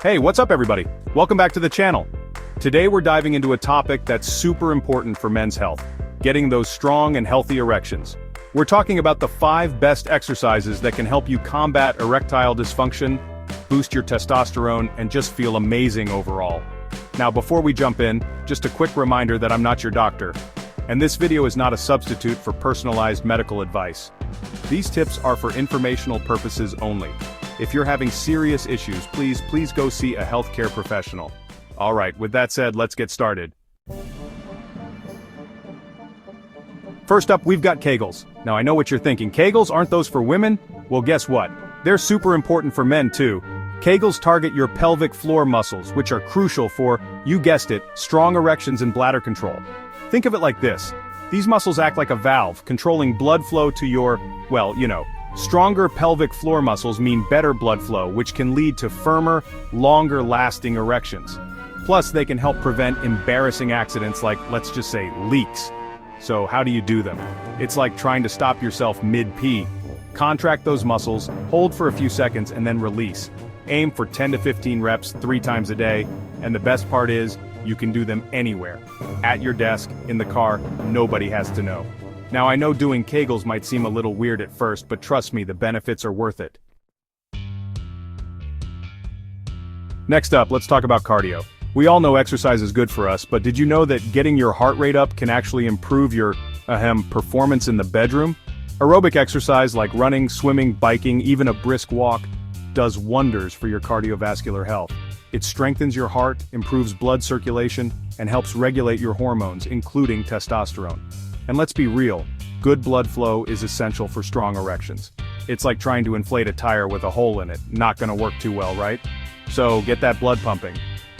Hey, what's up everybody? Welcome back to the channel. Today we're diving into a topic that's super important for men's health, getting those strong and healthy erections. We're talking about the 5 best exercises that can help you combat erectile dysfunction, boost your testosterone, and just feel amazing overall. Now before we jump in, just a quick reminder that I'm not your doctor, and this video is not a substitute for personalized medical advice. These tips are for informational purposes only. If you're having serious issues, please go see a healthcare professional. Alright, with that said, let's get started. First up, we've got kegels. Now I know what you're thinking, kegels aren't those for women? Well guess what? They're super important for men too. Kegels target your pelvic floor muscles, which are crucial for, you guessed it, strong erections and bladder control. Think of it like this. These muscles act like a valve, controlling blood flow to your, well, you know. Stronger pelvic floor muscles mean better blood flow, which can lead to firmer, longer-lasting erections. Plus, they can help prevent embarrassing accidents like, let's just say, leaks. So how do you do them? It's like trying to stop yourself mid-pee. Contract those muscles, hold for a few seconds, and then release. Aim for 10 to 15 reps 3 times a day, and the best part is, you can do them anywhere. At your desk, in the car, nobody has to know. Now I know doing kegels might seem a little weird at first, but trust me, the benefits are worth it. Next up, let's talk about cardio. We all know exercise is good for us, but did you know that getting your heart rate up can actually improve your, performance in the bedroom? Aerobic exercise like running, swimming, biking, even a brisk walk, does wonders for your cardiovascular health. It strengthens your heart, improves blood circulation, and helps regulate your hormones, including testosterone. And let's be real, good blood flow is essential for strong erections. It's like trying to inflate a tire with a hole in it, not gonna work too well, right? So get that blood pumping.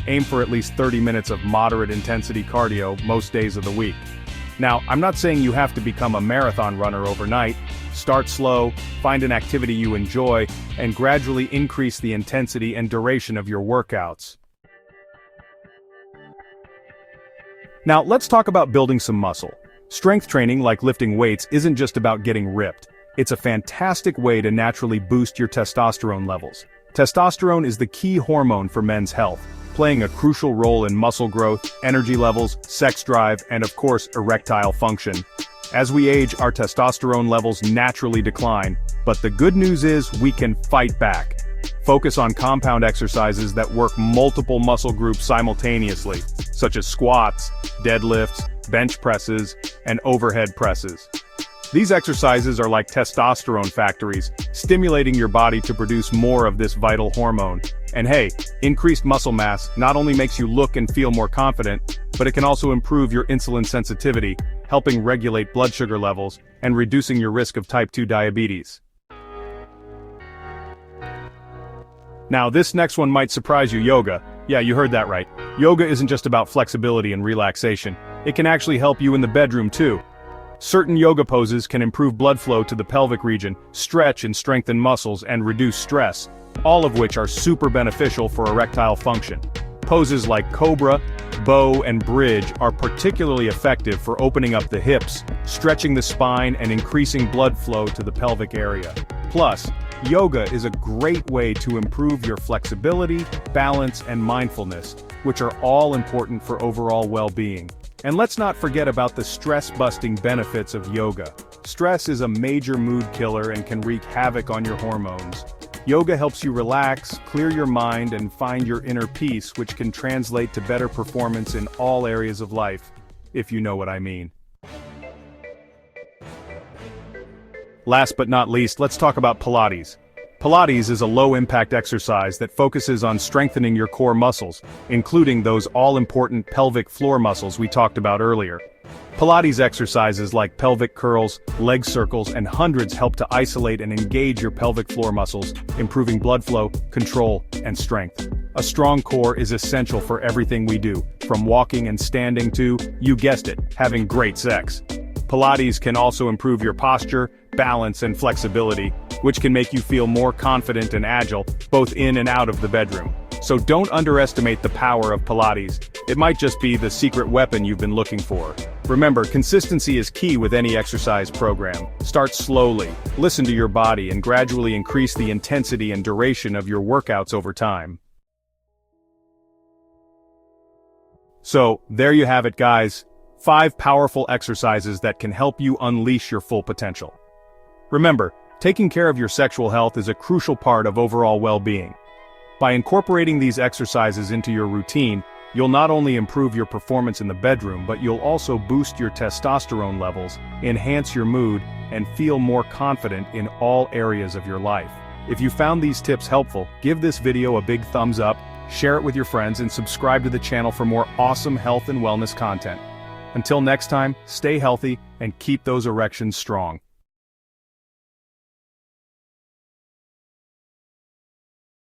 Aim for at least 30 minutes of moderate intensity cardio most days of the week. Now, I'm not saying you have to become a marathon runner overnight. Start slow, find an activity you enjoy, and gradually increase the intensity and duration of your workouts. Now, let's talk about building some muscle. Strength training, like lifting weights, isn't just about getting ripped. It's a fantastic way to naturally boost your testosterone levels. Testosterone is the key hormone for men's health, playing a crucial role in muscle growth, energy levels, sex drive, and of course, erectile function. As we age, our testosterone levels naturally decline, but the good news is we can fight back. Focus on compound exercises that work multiple muscle groups simultaneously, such as squats, deadlifts, bench presses, and overhead presses. These exercises are like testosterone factories, stimulating your body to produce more of this vital hormone. And hey, increased muscle mass not only makes you look and feel more confident, but it can also improve your insulin sensitivity, helping regulate blood sugar levels, and reducing your risk of type 2 diabetes. Now this next one might surprise you, yoga. Yeah, you heard that right. Yoga isn't just about flexibility and relaxation. It can actually help you in the bedroom too. Certain yoga poses can improve blood flow to the pelvic region, stretch and strengthen muscles, and reduce stress, all of which are super beneficial for erectile function. Poses like cobra, bow, and bridge are particularly effective for opening up the hips, stretching the spine, and increasing blood flow to the pelvic area. Plus, yoga is a great way to improve your flexibility, balance, and mindfulness, which are all important for overall well-being. And let's not forget about the stress-busting benefits of yoga. Stress is a major mood killer and can wreak havoc on your hormones. Yoga helps you relax, clear your mind, and find your inner peace, which can translate to better performance in all areas of life, if you know what I mean. Last but not least, let's talk about Pilates. Pilates is a low-impact exercise that focuses on strengthening your core muscles, including those all-important pelvic floor muscles we talked about earlier. Pilates exercises like pelvic curls, leg circles, and hundreds help to isolate and engage your pelvic floor muscles, improving blood flow, control, and strength. A strong core is essential for everything we do, from walking and standing to, you guessed it, having great sex. Pilates can also improve your posture, balance, and flexibility, which can make you feel more confident and agile, both in and out of the bedroom. So don't underestimate the power of Pilates. It might just be the secret weapon you've been looking for. Remember, consistency is key with any exercise program. Start slowly, listen to your body, and gradually increase the intensity and duration of your workouts over time. So, there you have it guys. 5 powerful exercises that can help you unleash your full potential. Remember, taking care of your sexual health is a crucial part of overall well-being. By incorporating these exercises into your routine, you'll not only improve your performance in the bedroom, but you'll also boost your testosterone levels, enhance your mood, and feel more confident in all areas of your life. If you found these tips helpful, give this video a big thumbs up, share it with your friends, and subscribe to the channel for more awesome health and wellness content. Until next time, stay healthy and keep those erections strong.